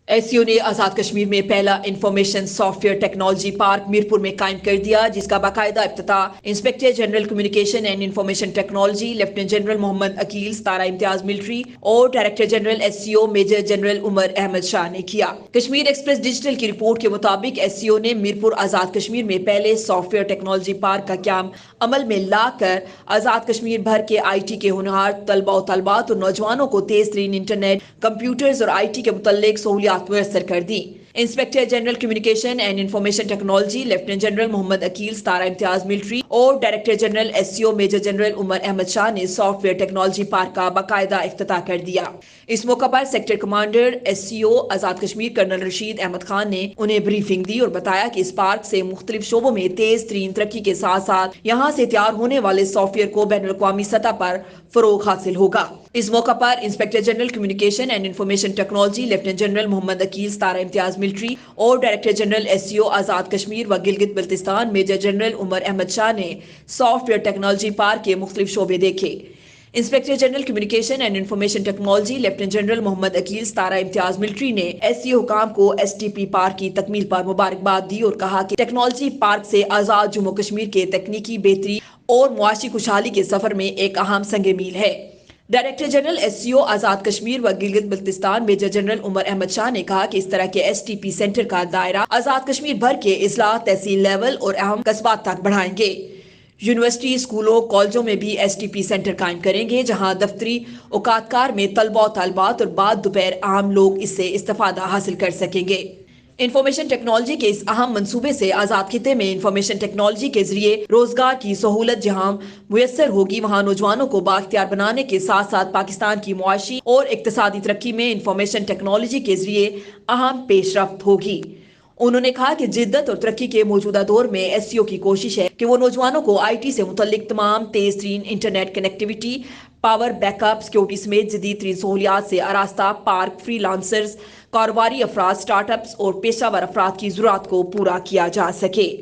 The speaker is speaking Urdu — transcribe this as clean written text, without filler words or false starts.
SCO نے آزاد کشمیر میں پہلا information software technology park Mirpur میں قائم کر دیا، جس کا باقاعدہ افتتاح inspector general communication and information technology lieutenant general Muhammad Aqeel ستارہ امتیاز ملٹری اور director general SCO major general Umar Ahmed Shah نے کیا۔ کشمیر ایکسپریس ڈیجیٹل کی رپورٹ کے مطابق SCO نے میرپور آزاد کشمیر میں پہلے سافٹ ویئر ٹیکنالوجی پارک کا قیام عمل میں لا کر آزاد کشمیر بھر کے IT کے ہونہار طلباء و طالبات اور نوجوانوں کو تیز ترین انٹرنیٹ، کمپیوٹرز اور IT کے متعلق سہولیات میسر کر دی۔ Inspector general communication and information technology lieutenant general Muhammad Aqeel ستارہ امتیاز ملٹری اور director general SCO major general Umar Ahmed Shah نے سافٹ ویئر ٹیکنالوجی پارک کا باقاعدہ افتتاح کر دیا۔ اس موقع پر sector commander SCO Azad Kashmir colonel Rashid Ahmad Khan نے انہیں بریفنگ دی اور بتایا کہ اس پارک سے مختلف شعبوں میں تیز ترین ترقی کے ساتھ ساتھ یہاں سے تیار ہونے والے سافٹ ویئر کو بین الاقوامی سطح پر فروغ حاصل ہوگا۔ اس موقع پر inspector general communication and information technology lieutenant general Muhammad Aqeel ستارہ امتیاز ملٹری اور director general SCO Azad Kashmir و گلگت بلتستان میجر جنرل عمر احمد شاہ نے سافٹ ویئر ٹیکنالوجی پارک کے مختلف شعبے دیکھے۔ Inspector general communication and information technology lieutenant general Muhammad Aqeel ستارہ امتیاز ملٹری نے SCO حکام کو STP پارک کی تکمیل پر مبارکباد دی اور کہا کہ ٹیکنالوجی پارک سے آزاد جموں کشمیر کے تکنیکی بہتری اور معاشی خوشحالی کے سفر میں ایک اہم سنگ میل ہے۔ Director general SCO Azad Kashmir و گلگت بلتستان میجر جنرل عمر احمد شاہ نے کہا کہ اس طرح کے STP سینٹر کا دائرہ آزاد کشمیر بھر کے اضلاع، تحصیل لیول اور اہم قصبات تک بڑھائیں گے۔ یونیورسٹی، اسکولوں، کالجوں میں بھی STP سینٹر قائم کریں گے، جہاں دفتری اوقات کار میں طلباء و طالبات اور بعد دوپہر عام لوگ اس سے استفادہ حاصل کر سکیں گے۔ انفارمیشن ٹیکنالوجی کے اس اہم منصوبے سے آزاد خطے میں انفارمیشن ٹیکنالوجی کے ذریعے روزگار کی سہولت جہاں میسر ہوگی، وہاں نوجوانوں کو بااختیار بنانے کے ساتھ ساتھ پاکستان کی معاشی اور اقتصادی ترقی میں انفارمیشن ٹیکنالوجی کے ذریعے اہم پیش رفت ہوگی۔ انہوں نے کہا کہ جدت اور ترقی کے موجودہ دور میں SCO کی کوشش ہے کہ وہ نوجوانوں کو IT سے متعلق تمام تیز ترین internet connectivity, power backup, security سمیت جدید ترین سہولیات سے آراستہ پارک فری لانسرز، کاروباری افراد، سٹارٹ اپس اور پیشہ ور افراد کی ضرورت کو پورا کیا جا سکے۔